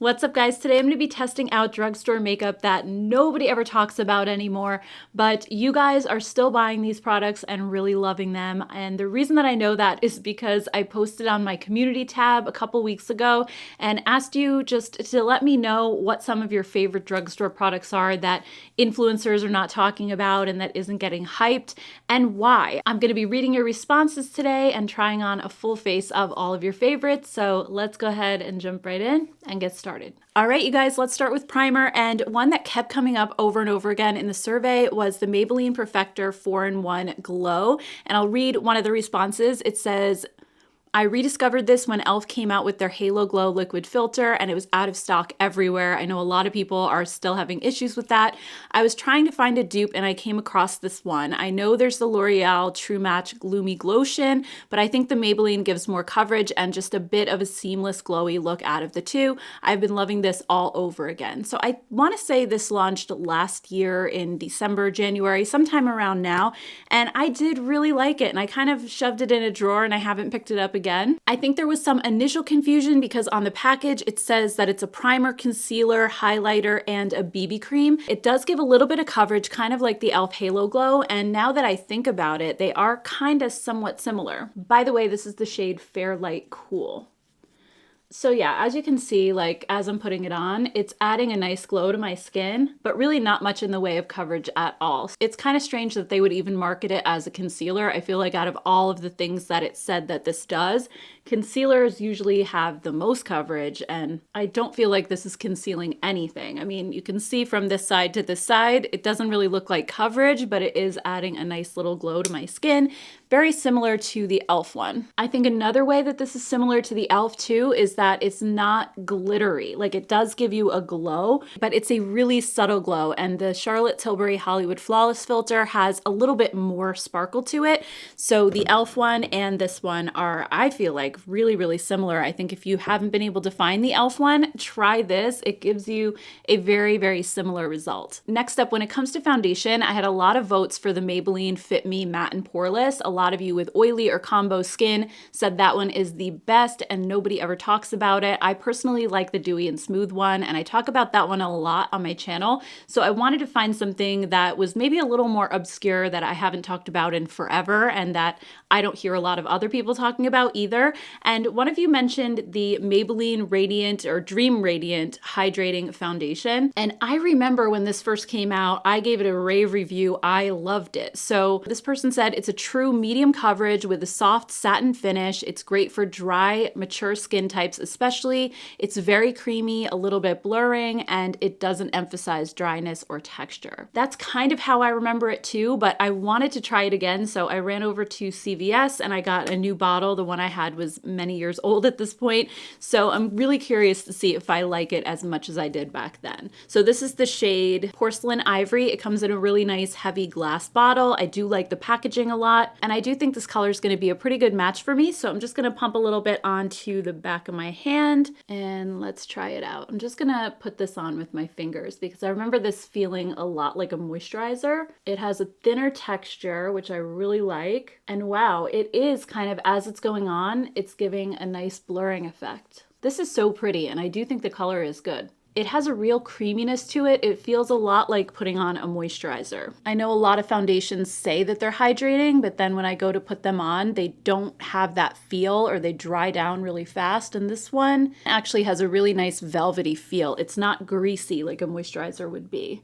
What's up, guys? Today I'm going to be testing out drugstore makeup that nobody ever talks about anymore, but you guys are still buying these products and really loving them. And the reason that I know that is because I posted on my community tab a couple weeks ago and asked you just to let me know what some of your favorite drugstore products are that influencers are not talking about and that isn't getting hyped, and why. I'm going to be reading your responses today and trying on a full face of all of your favorites. So let's go ahead and jump right in and get started. All right, you guys, let's start with primer. And one that kept coming up over and over again in the survey was the Maybelline Perfector 4-in-1 Glow. And I'll read one of the responses. It says, I rediscovered this when e.l.f. came out with their Halo Glow liquid filter and it was out of stock everywhere. I know a lot of people are still having issues with that. I was trying to find a dupe and I came across this one. I know there's the L'Oreal True Match Gloomy Glotion, but I think the Maybelline gives more coverage and just a bit of a seamless glowy look out of the two. I've been loving this all over again. So I want to say this launched last year in December, January, sometime around now, and I did really like it and I kind of shoved it in a drawer and I haven't picked it up again. I think there was some initial confusion because on the package it says that it's a primer, concealer, highlighter, and a BB cream. It does give a little bit of coverage, kind of like the e.l.f. Halo Glow, and now that I think about it, they are kind of somewhat similar. By the way, this is the shade Fair Light Cool. So yeah, as you can see, like as I'm putting it on, it's adding a nice glow to my skin, but really not much in the way of coverage at all. It's kind of strange that they would even market it as a concealer. I feel like out of all of the things that it said that this does, concealers usually have the most coverage, and I don't feel like this is concealing anything. I mean, you can see from this side to this side, it doesn't really look like coverage, but it is adding a nice little glow to my skin, very similar to the e.l.f. one. I think another way that this is similar to the e.l.f. too is that it's not glittery. Like, it does give you a glow, but it's a really subtle glow, and the Charlotte Tilbury Hollywood Flawless filter has a little bit more sparkle to it. So the e.l.f. one and this one are, I feel like, really, really similar. I think if you haven't been able to find the e.l.f. one, try this. It gives you a very, very similar result. Next up, when it comes to foundation, I had a lot of votes for the Maybelline Fit Me Matte and Poreless. A lot of you with oily or combo skin said that one is the best and nobody ever talks about it. I personally like the Dewy and Smooth one, and I talk about that one a lot on my channel. So I wanted to find something that was maybe a little more obscure that I haven't talked about in forever and that I don't hear a lot of other people talking about either. And one of you mentioned the Maybelline Radiant or Dream Radiant Hydrating Foundation. And I remember when this first came out, I gave it a rave review. I loved it. So this person said it's a true medium coverage with a soft satin finish. It's great for dry, mature skin types especially. It's very creamy, a little bit blurring, and it doesn't emphasize dryness or texture. That's kind of how I remember it too, but I wanted to try it again. So I ran over to CVS and I got a new bottle. The one I had was many years old at this point. So I'm really curious to see if I like it as much as I did back then. So this is the shade Porcelain Ivory. It comes in a really nice heavy glass bottle. I do like the packaging a lot, and I do think this color is going to be a pretty good match for me. So I'm just going to pump a little bit onto the back of my hand and let's try it out. I'm just going to put this on with my fingers because I remember this feeling a lot like a moisturizer. It has a thinner texture, which I really like. And wow, it is kind of, as it's going on, it's giving a nice blurring effect. This is so pretty, and I do think the color is good. It has a real creaminess to it. It feels a lot like putting on a moisturizer. I know a lot of foundations say that they're hydrating, but then when I go to put them on, they don't have that feel or they dry down really fast. And this one actually has a really nice velvety feel. It's not greasy like a moisturizer would be.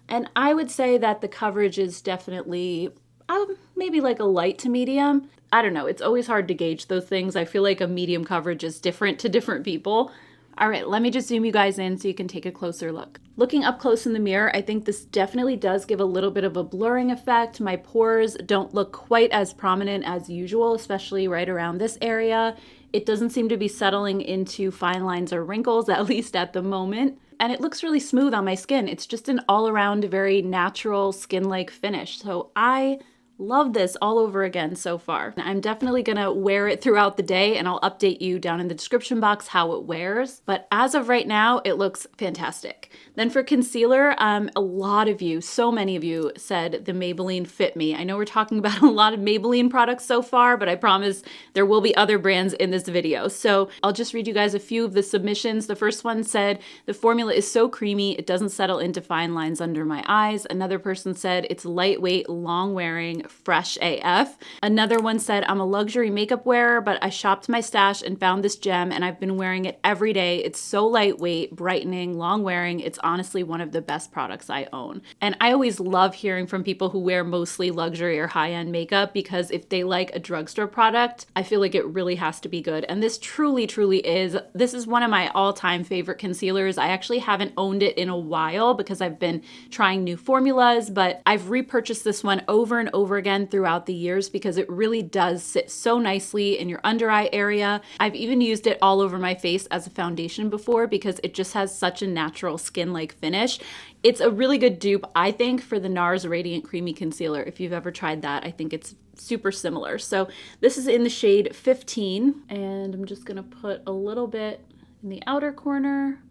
And I would say that the coverage is definitely maybe like a light to medium. I don't know. It's always hard to gauge those things. I feel like a medium coverage is different to different people. All right, let me just zoom you guys in so you can take a closer look. Looking up close in the mirror, I think this definitely does give a little bit of a blurring effect. My pores don't look quite as prominent as usual, especially right around this area. It doesn't seem to be settling into fine lines or wrinkles, at least at the moment. And it looks really smooth on my skin. It's just an all-around, very natural skin-like finish. So I Love this all over again so far. I'm definitely gonna wear it throughout the day, and I'll update you down in the description box how it wears. But as of right now, it looks fantastic. Then for concealer, a lot of you, so many of you said the Maybelline Fit Me. I know we're talking about a lot of Maybelline products so far, but I promise there will be other brands in this video. So I'll just read you guys a few of the submissions. The first one said, the formula is so creamy, it doesn't settle into fine lines under my eyes. Another person said, it's lightweight, long wearing, fresh AF. Another one said, I'm a luxury makeup wearer, but I shopped my stash and found this gem and I've been wearing it every day. It's so lightweight, brightening, long wearing. It's honestly one of the best products I own. And I always love hearing from people who wear mostly luxury or high-end makeup, because if they like a drugstore product, I feel like it really has to be good. And this truly, truly is. This is one of my all-time favorite concealers. I actually haven't owned it in a while because I've been trying new formulas, but I've repurchased this one over and over again throughout the years because it really does sit so nicely in your under eye area. I've even used it all over my face as a foundation before because it just has such a natural skin-like finish. It's a really good dupe, I think, for the NARS Radiant Creamy Concealer. If you've ever tried that, I think it's super similar. So this is in the shade 15, and I'm just gonna put a little bit in the outer corner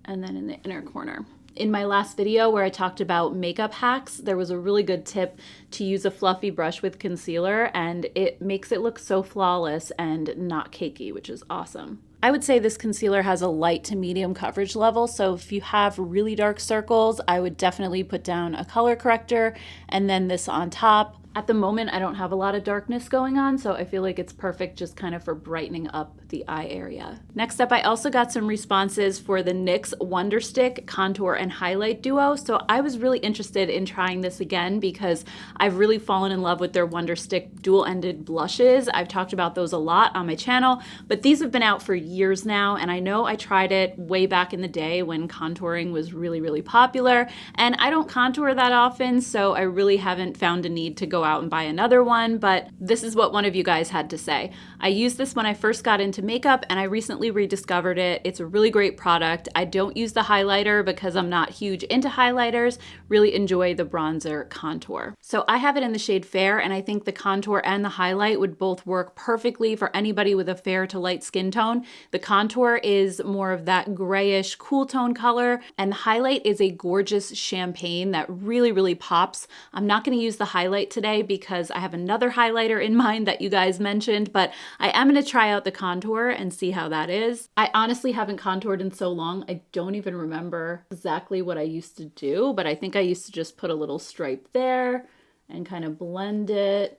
and then in the inner corner. In my last video where I talked about makeup hacks, there was a really good tip to use a fluffy brush with concealer, and it makes it look so flawless and not cakey, which is awesome. I would say this concealer has a light to medium coverage level, so if you have really dark circles, I would definitely put down a color corrector and then this on top. At the moment, I don't have a lot of darkness going on, so I feel like it's perfect just kind of for brightening up the eye area. Next up, I also got some responses for the NYX Wonder Stick Contour and Highlight Duo. So I was really interested in trying this again because I've really fallen in love with their Wonder Stick dual-ended blushes. I've talked about those a lot on my channel, but these have been out for years now, and I know I tried it way back in the day when contouring was really, really popular, and I don't contour that often, so I really haven't found a need to go out and buy another one, but this is what one of you guys had to say. I used this when I first got into makeup and I recently rediscovered it. It's a really great product. I don't use the highlighter because I'm not huge into highlighters, really enjoy the bronzer contour. So I have it in the shade Fair, and I think the contour and the highlight would both work perfectly for anybody with a fair to light skin tone. The contour is more of that grayish cool tone color, and the highlight is a gorgeous champagne that really, really pops. I'm not going to use the highlight today because I have another highlighter in mind that you guys mentioned, but I am going to try out the contour and see how that is. I honestly haven't contoured in so long, I don't even remember exactly what I used to do, but I think I used to just put a little stripe there and kind of blend it.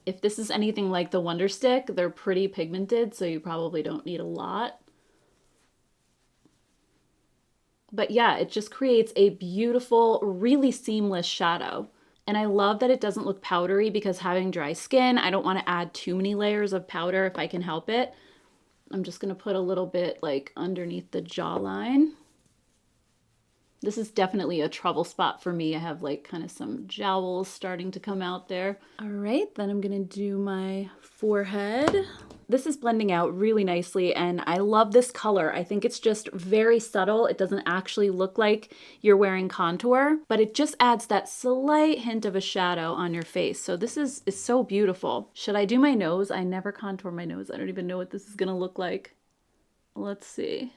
If this is anything like the Wonder Stick, they're pretty pigmented, so you probably don't need a lot. But yeah, it just creates a beautiful, really seamless shadow. And I love that it doesn't look powdery because having dry skin, I don't want to add too many layers of powder if I can help it. I'm just going to put a little bit like underneath the jawline. This is definitely a trouble spot for me. I have like kind of some jowls starting to come out there. All right, then I'm going to do my forehead. This is blending out really nicely, and I love this color. I think it's just very subtle. It doesn't actually look like you're wearing contour, but it just adds that slight hint of a shadow on your face. So this is so beautiful. Should I do my nose? I never contour my nose. I don't even know what this is gonna look like. Let's see.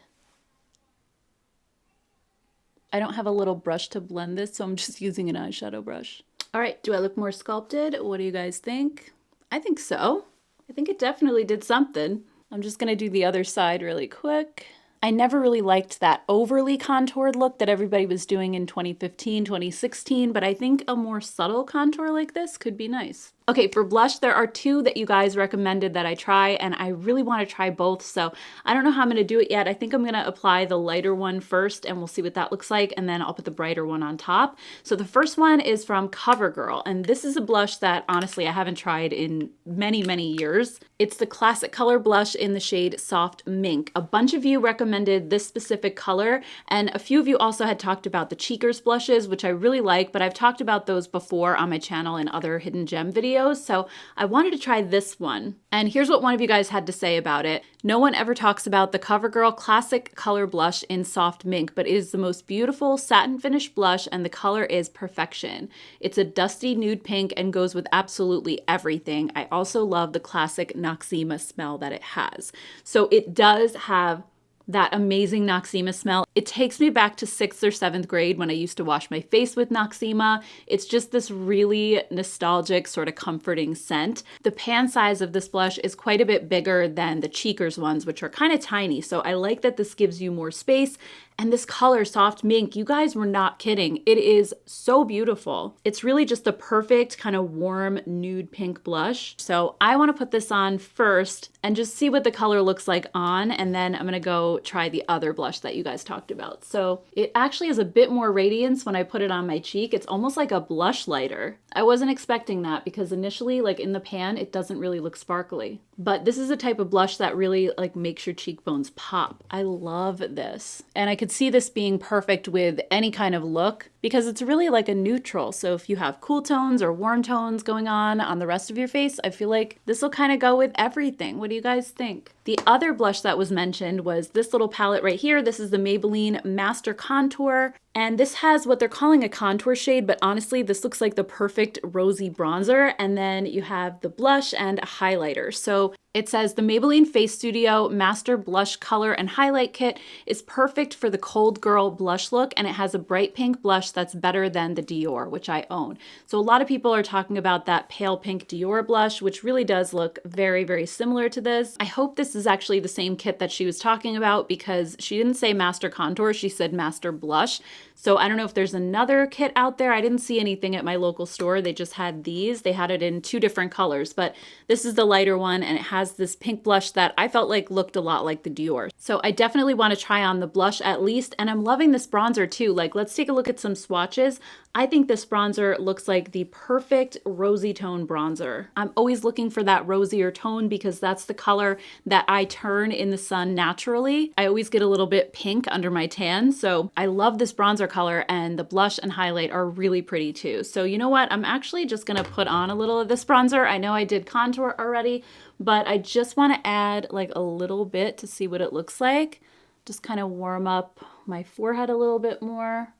I don't have a little brush to blend this, so I'm just using an eyeshadow brush. All right, do I look more sculpted? What do you guys think? I think so. I think it definitely did something. I'm just gonna do the other side really quick. I never really liked that overly contoured look that everybody was doing in 2015, 2016, but I think a more subtle contour like this could be nice. Okay, for blush, there are two that you guys recommended that I try, and I really want to try both, so I don't know how I'm going to do it yet. I think I'm going to apply the lighter one first, and we'll see what that looks like, and then I'll put the brighter one on top. So the first one is from CoverGirl, and this is a blush that, honestly, I haven't tried in many, many years. It's the classic color blush in the shade Soft Mink. A bunch of you recommended this specific color, and a few of you also had talked about the Cheekers blushes, which I really like, but I've talked about those before on my channel in other hidden gem videos. videos, so I wanted to try this one. And here's what one of you guys had to say about it. No one ever talks about the CoverGirl Classic Color Blush in Soft Mink, but it is the most beautiful satin finish blush and the color is perfection. It's a dusty nude pink and goes with absolutely everything. I also love the classic Noxzema smell that it has. So it does have that amazing Noxzema smell. It takes me back to 6th or 7th grade when I used to wash my face with Noxzema. It's just this really nostalgic, sort of comforting scent. The pan size of this blush is quite a bit bigger than the Cheekers ones, which are kind of tiny. So I like that this gives you more space. And this color, Soft Mink, you guys were not kidding. It is so beautiful. It's really just the perfect kind of warm nude pink blush. So I want to put this on first and just see what the color looks like on. And then I'm going to go try the other blush that you guys talked about. So it actually has a bit more radiance when I put it on my cheek. It's almost like a blush lighter. I wasn't expecting that because initially, like in the pan, it doesn't really look sparkly. But this is a type of blush that really like makes your cheekbones pop. I love this. And I could see this being perfect with any kind of look because it's really like a neutral. So if you have cool tones or warm tones going on the rest of your face, I feel like this will kind of go with everything. What do you guys think? The other blush that was mentioned was this little palette right here. This is the Maybelline Master Contour. And this has what they're calling a contour shade, but honestly, this looks like the perfect rosy bronzer. And then you have the blush and a highlighter. So it says the Maybelline Face Studio Master Blush Color and Highlight Kit is perfect for the cold girl blush look, and it has a bright pink blush that's better than the Dior, which I own. So a lot of people are talking about that pale pink Dior blush, which really does look very, very similar to this. I hope this is actually the same kit that she was talking about because she didn't say Master Contour, she said Master Blush. So I don't know if there's another kit out there. I didn't see anything at my local store. They just had these. They had it in 2 different colors, but this is the lighter one and it has this pink blush that I felt like looked a lot like the Dior. So I definitely want to try on the blush at least, and I'm loving this bronzer too. Like, let's take a look at some swatches. I think this bronzer looks like the perfect rosy tone bronzer. I'm always looking for that rosier tone because that's the color that I turn in the sun naturally. I always get a little bit pink under my tan, so I love this bronzer color, and the blush and highlight are really pretty too. So you know what? I'm actually just gonna put on a little of this bronzer. I know I did contour already, but I just want to add like a little bit to see what it looks like. Just kind of warm up my forehead a little bit more.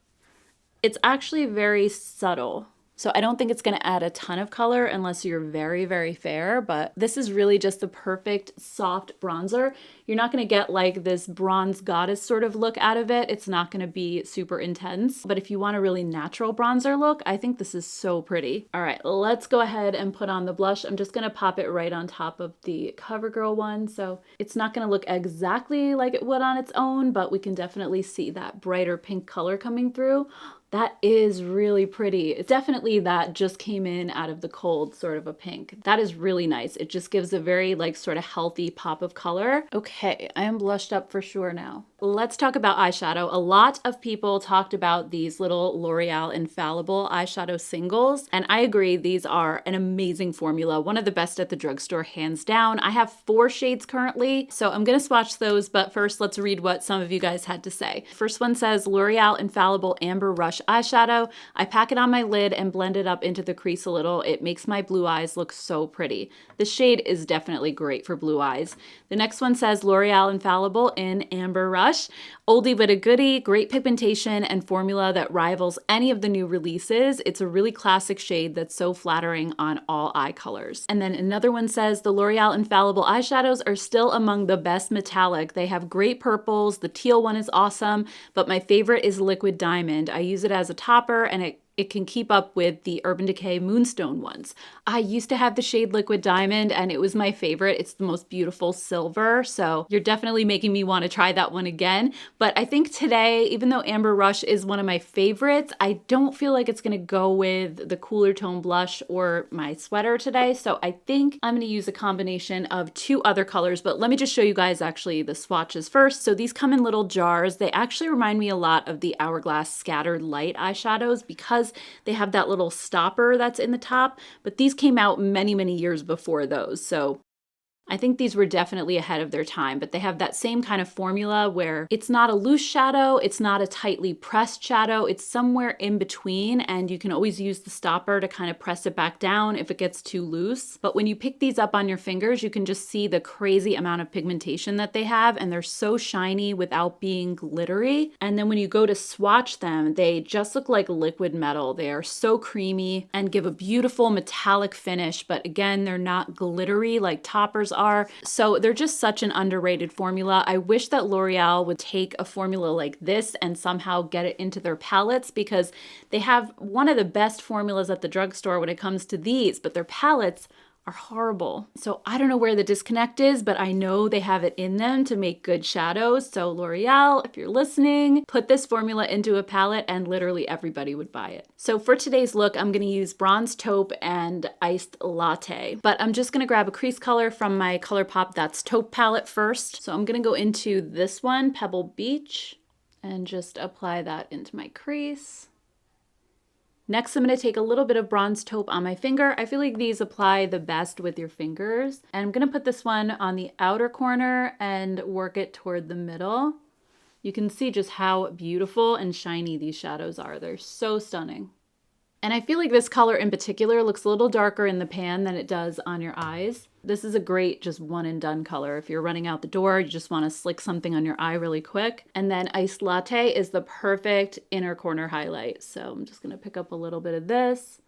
It's actually very subtle. So I don't think it's going to add a ton of color unless you're very, very fair, but this is really just the perfect soft bronzer. You're not going to get like this bronze goddess sort of look out of it. It's not going to be super intense, but if you want a really natural bronzer look, I think this is so pretty. All right, let's go ahead and put on the blush. I'm just going to pop it right on top of the CoverGirl one. So it's not going to look exactly like it would on its own, but we can definitely see that brighter pink color coming through. That is really pretty. It's definitely that just came in out of the cold sort of a pink. That is really nice. It just gives a very like sort of healthy pop of color. Okay, I am blushed up for sure now. Let's talk about eyeshadow. A lot of people talked about these little L'Oreal Infallible eyeshadow singles, and I agree, these are an amazing formula. One of the best at the drugstore, hands down. I have 4 shades currently, so I'm gonna swatch those, but first let's read what some of you guys had to say. First one says, L'Oreal Infallible Amber Rush eyeshadow. I pack it on my lid and blend it up into the crease a little. It makes my blue eyes look so pretty. The shade is definitely great for blue eyes. The next one says L'Oreal Infallible in Amber Rush. Oldie but a goodie, great pigmentation and formula that rivals any of the new releases. It's a really classic shade that's so flattering on all eye colors. And then another one says the L'Oreal Infallible eyeshadows are still among the best metallic. They have great purples. The teal one is awesome, but my favorite is Liquid Diamond. I use it as a topper and it can keep up with the Urban Decay Moonstone ones. I used to have the shade Liquid Diamond and it was my favorite. It's the most beautiful silver, so you're definitely making me want to try that one again. But I think today, even though Amber Rush is one of my favorites, I don't feel like it's going to go with the cooler tone blush or my sweater today. So I think I'm going to use a combination of 2 other colors, but let me just show you guys actually the swatches first. So these come in little jars. They actually remind me a lot of the Hourglass Scattered Light eyeshadows because they have that little stopper that's in the top, but these came out many, many years before those. So I think these were definitely ahead of their time, but they have that same kind of formula where it's not a loose shadow, it's not a tightly pressed shadow, it's somewhere in between, and you can always use the stopper to kind of press it back down if it gets too loose. But when you pick these up on your fingers, you can just see the crazy amount of pigmentation that they have, and they're so shiny without being glittery. And then when you go to swatch them, they just look like liquid metal. They are so creamy and give a beautiful metallic finish, but again, they're not glittery like toppers are. So they're just such an underrated formula. I wish that L'Oreal would take a formula like this and somehow get it into their palettes, because they have one of the best formulas at the drugstore when it comes to these, but their palettes are horrible. So I don't know where the disconnect is, but I know they have it in them to make good shadows. So L'Oreal, if you're listening, put this formula into a palette and literally everybody would buy it. So for today's look, I'm going to use Bronze Taupe and Iced Latte, but I'm just going to grab a crease color from my ColourPop That's Taupe palette first. So I'm going to go into this one, Pebble Beach, and just apply that into my crease. Next, I'm going to take a little bit of Bronze Taupe on my finger. I feel like these apply the best with your fingers. And I'm going to put this one on the outer corner and work it toward the middle. You can see just how beautiful and shiny these shadows are. They're so stunning. And I feel like this color in particular looks a little darker in the pan than it does on your eyes. This is a great just one and done color. If you're running out the door, you just want to slick something on your eye really quick. And then Iced Latte is the perfect inner corner highlight. So I'm just going to pick up a little bit of this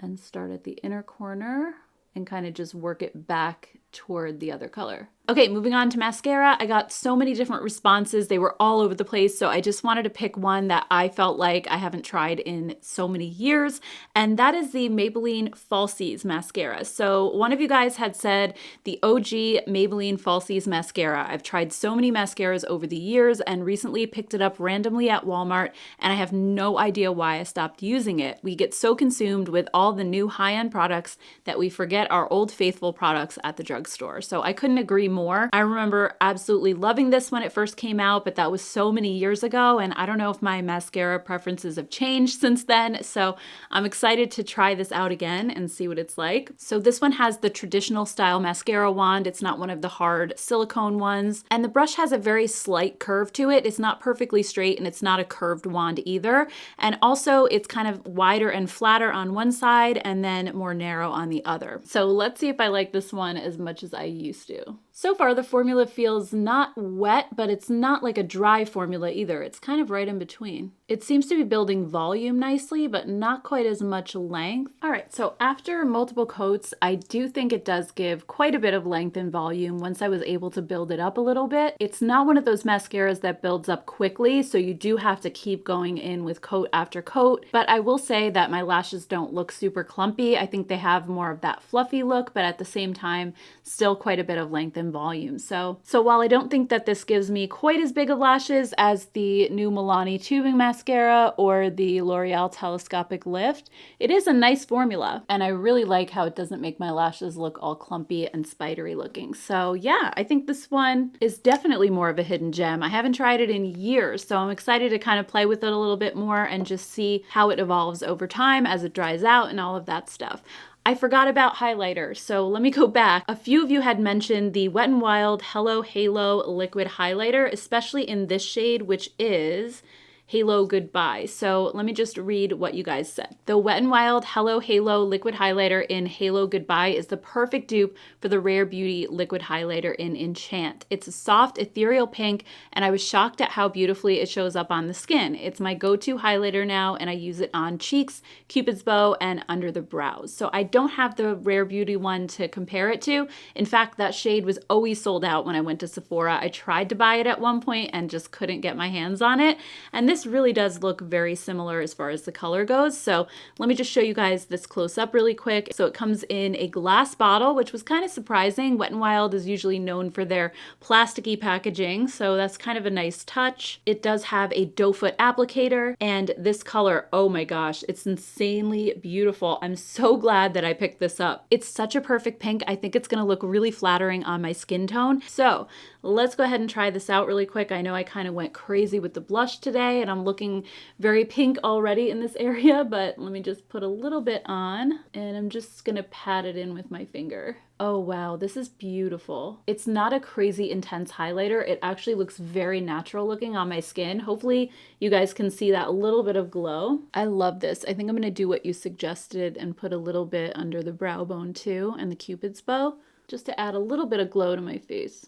and start at the inner corner and kind of just work it back toward the other color. Okay, moving on to mascara. I got so many different responses. They were all over the place, so I just wanted to pick one that I felt like I haven't tried in so many years, and that is the Maybelline Falsies mascara. So one of you guys had said the OG Maybelline Falsies mascara. I've tried so many mascaras over the years and recently picked it up randomly at Walmart, and I have no idea why I stopped using it. We get so consumed with all the new high-end products that we forget our old faithful products at the drugstore. So I couldn't agree more. I remember absolutely loving this when it first came out, but that was so many years ago, and I don't know if my mascara preferences have changed since then, so I'm excited to try this out again and see what it's like. So this one has the traditional style mascara wand. It's not one of the hard silicone ones, and the brush has a very slight curve to it. It's not perfectly straight, and it's not a curved wand either, and also it's kind of wider and flatter on one side and then more narrow on the other. So let's see if I like this one as much as I used to. So far, the formula feels not wet, but it's not like a dry formula either. It's kind of right in between. It seems to be building volume nicely, but not quite as much length. All right, so after multiple coats, I do think it does give quite a bit of length and volume once I was able to build it up a little bit. It's not one of those mascaras that builds up quickly, so you do have to keep going in with coat after coat, but I will say that my lashes don't look super clumpy. I think they have more of that fluffy look, but at the same time, still quite a bit of length and volume. So while I don't think that this gives me quite as big of lashes as the new Milani tubing mascara or the L'Oreal telescopic lift, it is a nice formula, and I really like how it doesn't make my lashes look all clumpy and spidery looking. So yeah, I think this one is definitely more of a hidden gem. I haven't tried it in years, so I'm excited to kind of play with it a little bit more and just see how it evolves over time as it dries out and all of that stuff. I forgot about highlighter, so let me go back. A few of you had mentioned the Wet n Wild Hello Halo Liquid Highlighter, especially in this shade, which is Halo Goodbye. So let me just read what you guys said. The Wet n Wild Hello Halo Liquid Highlighter in Halo Goodbye is the perfect dupe for the Rare Beauty Liquid Highlighter in Enchant. It's a soft, ethereal pink, and I was shocked at how beautifully it shows up on the skin. It's my go-to highlighter now, and I use it on cheeks, Cupid's bow, and under the brows. So I don't have the Rare Beauty one to compare it to. In fact, that shade was always sold out when I went to Sephora. I tried to buy it at one point and just couldn't get my hands on it. And this really does look very similar as far as the color goes. So let me just show you guys this close up really quick. So it comes in a glass bottle, which was kind of surprising. Wet n Wild is usually known for their plasticky packaging, so that's kind of a nice touch. It does have a doe foot applicator, and this color, oh my gosh, it's insanely beautiful. I'm so glad that I picked this up. It's such a perfect pink. I think it's gonna look really flattering on my skin tone. So let's go ahead and try this out really quick. I know I kind of went crazy with the blush today and I'm looking very pink already in this area, but let me just put a little bit on and I'm just gonna pat it in with my finger. Oh wow, this is beautiful. It's not a crazy intense highlighter. It actually looks very natural looking on my skin. Hopefully you guys can see that little bit of glow. I love this. I think I'm gonna do what you suggested and put a little bit under the brow bone too and the Cupid's bow, just to add a little bit of glow to my face.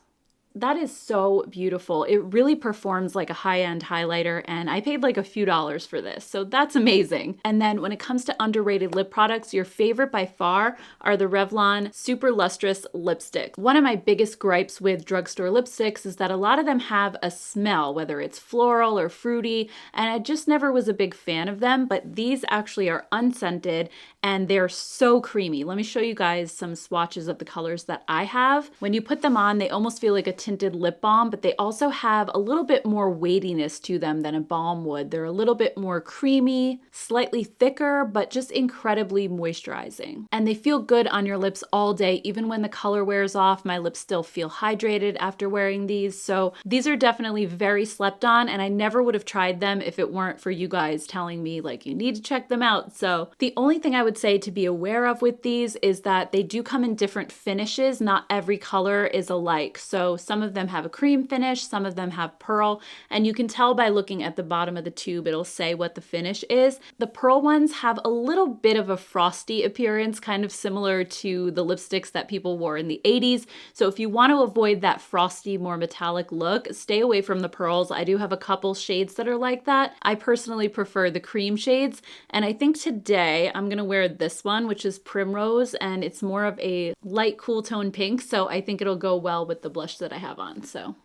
That is so beautiful. It really performs like a high-end highlighter, and I paid like a few dollars for this, so that's amazing. And then when it comes to underrated lip products, your favorite by far are the Revlon Super Lustrous Lipsticks. One of my biggest gripes with drugstore lipsticks is that a lot of them have a smell, whether it's floral or fruity, and I just never was a big fan of them, but these actually are unscented and they're so creamy. Let me show you guys some swatches of the colors that I have. When you put them on, they almost feel like a tinted lip balm, but they also have a little bit more weightiness to them than a balm would. They're a little bit more creamy, slightly thicker, but just incredibly moisturizing. And they feel good on your lips all day. Even when the color wears off, my lips still feel hydrated after wearing these. So these are definitely very slept on, and I never would have tried them if it weren't for you guys telling me like you need to check them out. So the only thing I would say to be aware of with these is that they do come in different finishes. Not every color is alike. So some of them have a cream finish, some of them have pearl, and you can tell by looking at the bottom of the tube, it'll say what the finish is. The pearl ones have a little bit of a frosty appearance, kind of similar to the lipsticks that people wore in the 80s. So if you want to avoid that frosty, more metallic look, stay away from the pearls. I do have a couple shades that are like that. I personally prefer the cream shades, and I think today I'm gonna wear this one, which is Primrose, and it's more of a light cool tone pink, so I think it'll go well with the blush that I have on. So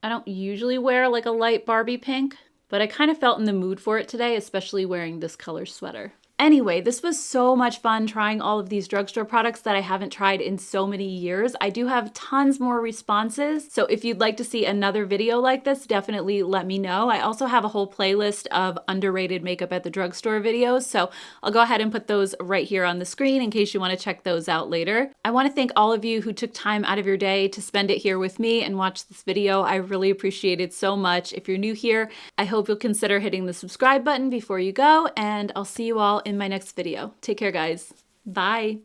I don't usually wear like a light Barbie pink, but I kind of felt in the mood for it today, especially wearing this color sweater. Anyway, this was so much fun trying all of these drugstore products that I haven't tried in so many years. I do have tons more responses, so if you'd like to see another video like this, definitely let me know. I also have a whole playlist of underrated makeup at the drugstore videos, so I'll go ahead and put those right here on the screen in case you want to check those out later. I want to thank all of you who took time out of your day to spend it here with me and watch this video. I really appreciate it so much. If you're new here, I hope you'll consider hitting the subscribe button before you go, and I'll see you all in my next video. Take care, guys. Bye.